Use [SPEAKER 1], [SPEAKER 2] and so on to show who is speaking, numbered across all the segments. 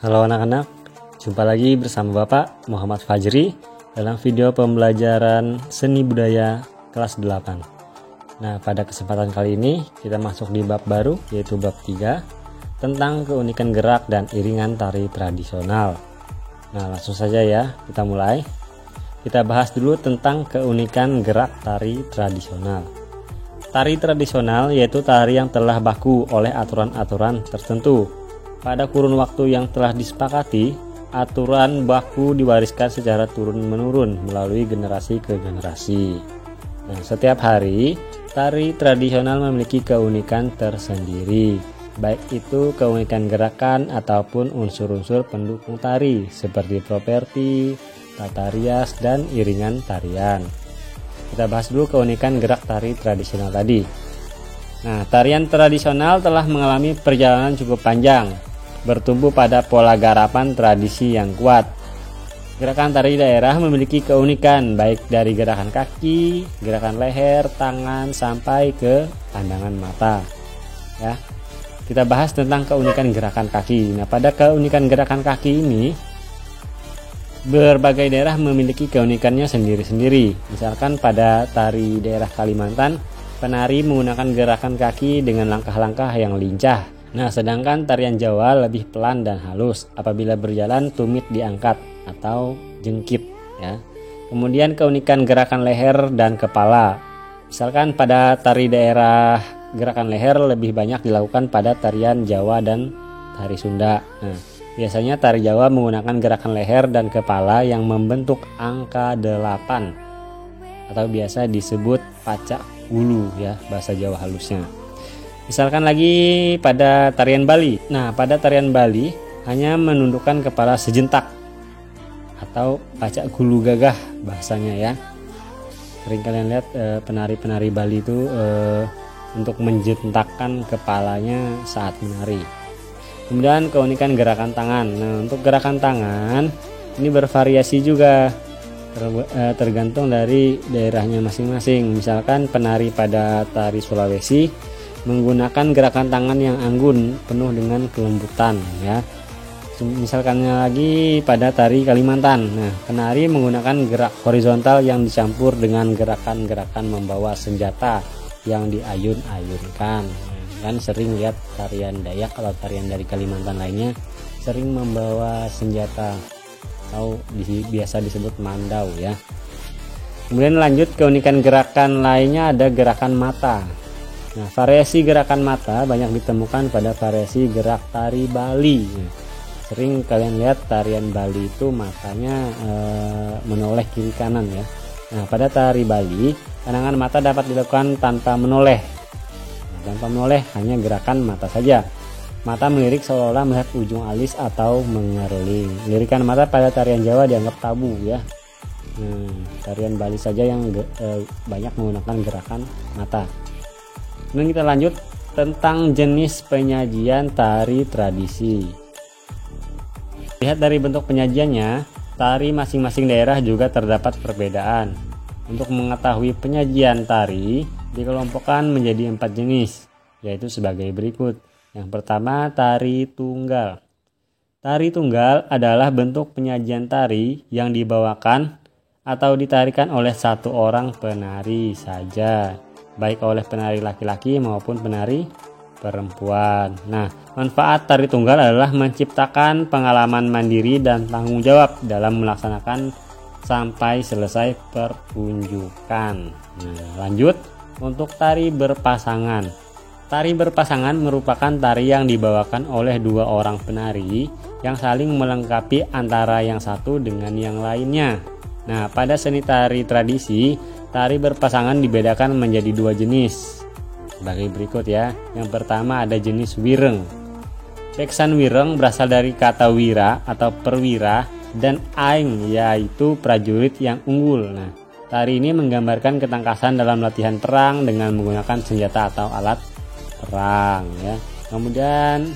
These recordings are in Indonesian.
[SPEAKER 1] Halo anak-anak, jumpa lagi bersama Bapak Muhammad Fajri dalam video pembelajaran seni budaya kelas 8. Nah, pada kesempatan kali ini kita masuk di bab baru, yaitu bab 3 tentang keunikan gerak dan iringan tari tradisional. Nah, langsung saja ya, kita mulai. Kita bahas dulu tentang keunikan gerak tari tradisional. Tari tradisional yaitu tari yang telah baku oleh aturan-aturan tertentu. Pada kurun waktu yang telah disepakati, aturan baku diwariskan secara turun-menurun melalui generasi ke generasi. Nah, setiap hari, tari tradisional memiliki keunikan tersendiri, baik itu keunikan gerakan ataupun unsur-unsur pendukung tari seperti properti, tata rias, dan iringan tarian. Kita bahas dulu keunikan gerak tari tradisional tadi. Nah, tarian tradisional telah mengalami perjalanan cukup panjang, bertumbuh pada pola garapan tradisi yang kuat. Gerakan tari daerah memiliki keunikan baik dari gerakan kaki, gerakan leher, tangan, sampai ke pandangan mata. Ya, kita bahas tentang keunikan gerakan kaki. Nah, pada keunikan gerakan kaki ini, berbagai daerah memiliki keunikannya sendiri-sendiri. Misalkan pada tari daerah Kalimantan, penari menggunakan gerakan kaki dengan langkah-langkah yang lincah. Nah, sedangkan tarian Jawa lebih pelan dan halus. Apabila berjalan, tumit diangkat atau jengkit ya. Kemudian keunikan gerakan leher dan kepala. Misalkan pada tari daerah gerakan leher lebih banyak dilakukan pada tarian Jawa dan tari Sunda. Nah, biasanya tari Jawa menggunakan gerakan leher dan kepala yang membentuk angka 8 atau biasa disebut pacak gulu ya, bahasa Jawa halusnya. Misalkan lagi pada tarian Bali. Nah, pada tarian Bali hanya menundukkan kepala sejentak atau pacak gulu gagah bahasanya ya. Sering kalian lihat penari-penari Bali itu untuk menjentakkan kepalanya saat menari. Kemudian keunikan gerakan tangan. Nah, untuk gerakan tangan ini bervariasi juga tergantung dari daerahnya masing-masing. Misalkan penari pada tari Sulawesi menggunakan gerakan tangan yang anggun penuh dengan kelembutan ya. Misalkan lagi pada tari Kalimantan. Nah, penari menggunakan gerak horizontal yang dicampur dengan gerakan-gerakan membawa senjata yang diayun-ayunkan. Kan sering lihat tarian Dayak atau tarian dari Kalimantan lainnya sering membawa senjata atau biasa disebut mandau ya. Kemudian lanjut, keunikan gerakan lainnya ada gerakan mata. Nah, variasi gerakan mata banyak ditemukan pada variasi gerak tari Bali. Sering kalian lihat tarian Bali itu matanya menoleh kiri kanan ya. Nah, pada tari Bali pandangan mata dapat dilakukan tanpa menoleh. Tanpa menoleh, hanya gerakan mata saja. Mata melirik seolah-olah melihat ujung alis atau mengerling. Lirikan mata pada tarian Jawa dianggap tabu ya. Tarian Bali saja yang banyak menggunakan gerakan mata. Kemudian kita lanjut tentang jenis penyajian tari tradisi. Lihat dari bentuk penyajiannya, tari masing-masing daerah juga terdapat perbedaan. Untuk mengetahui penyajian tari, dikelompokkan menjadi 4 jenis, yaitu sebagai berikut. Yang pertama, tari tunggal. Tari tunggal adalah bentuk penyajian tari yang dibawakan atau ditarikan oleh satu orang penari saja, baik oleh penari laki-laki maupun penari perempuan. Nah, manfaat tari tunggal adalah menciptakan pengalaman mandiri dan tanggung jawab dalam melaksanakan sampai selesai pertunjukan. Nah, lanjut untuk tari berpasangan. Tari berpasangan merupakan tari yang dibawakan oleh 2 orang penari yang saling melengkapi antara yang satu dengan yang lainnya. Nah, pada seni tari tradisi, tari berpasangan dibedakan menjadi 2 jenis sebagai berikut ya. Yang pertama ada jenis wireng. Beksan wireng berasal dari kata wira atau perwira dan aing, yaitu prajurit yang unggul. Nah, tari ini menggambarkan ketangkasan dalam latihan perang dengan menggunakan senjata atau alat perang ya. Kemudian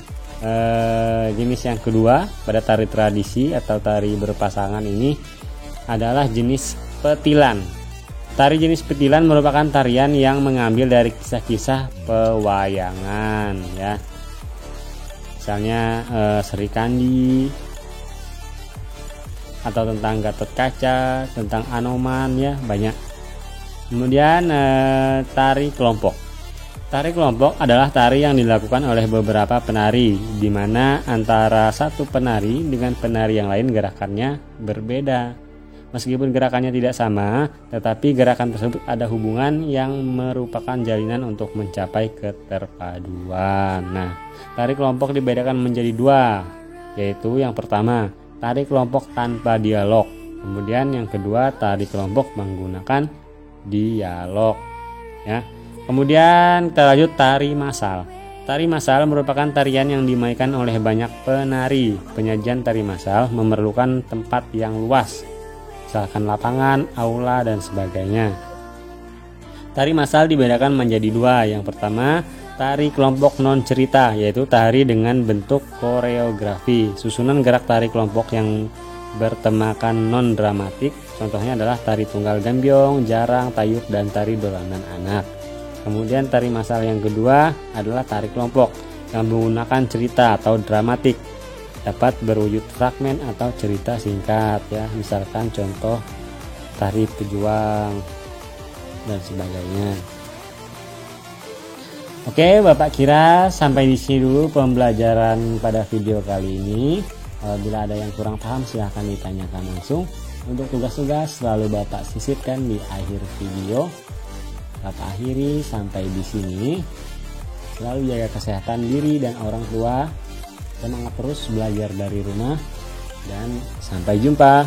[SPEAKER 1] jenis yang kedua pada tari tradisi atau tari berpasangan ini adalah jenis petilan. Tari jenis petilan merupakan tarian yang mengambil dari kisah-kisah pewayangan ya. Misalnya Sri Kandi, atau tentang Gatot Kaca, tentang Anoman ya, banyak. Kemudian tari kelompok. Tari kelompok adalah tari yang dilakukan oleh beberapa penari, di mana antara satu penari dengan penari yang lain gerakannya berbeda. Meskipun gerakannya tidak sama, tetapi gerakan tersebut ada hubungan yang merupakan jalinan untuk mencapai keterpaduan. Nah, tari kelompok dibedakan menjadi dua, yaitu yang pertama, tari kelompok tanpa dialog. Kemudian yang kedua, tari kelompok menggunakan dialog. Ya. Kemudian kita lanjut tari massal. Tari massal merupakan tarian yang dimainkan oleh banyak penari. Penyajian tari massal memerlukan tempat yang luas, misalkan lapangan, aula, dan sebagainya. Tari massal dibedakan menjadi dua. Yang pertama, tari kelompok non cerita, yaitu tari dengan bentuk koreografi. Susunan gerak tari kelompok yang bertemakan non dramatik, contohnya adalah tari tunggal gambyong, jarang, tayub, dan tari dolanan anak. Kemudian tari massal yang kedua adalah tari kelompok yang menggunakan cerita atau dramatik, dapat berwujud fragmen atau cerita singkat ya, misalkan contoh tari pejuang dan sebagainya. Oke, Bapak kira sampai di sini dulu pembelajaran pada video kali ini. Apabila ada yang kurang paham silahkan ditanyakan langsung. Untuk tugas-tugas selalu Bapak sisipkan di akhir video. Bapak akhiri sampai di sini. Selalu jaga kesehatan diri dan orang tua. Semangat terus belajar dari rumah, dan sampai jumpa.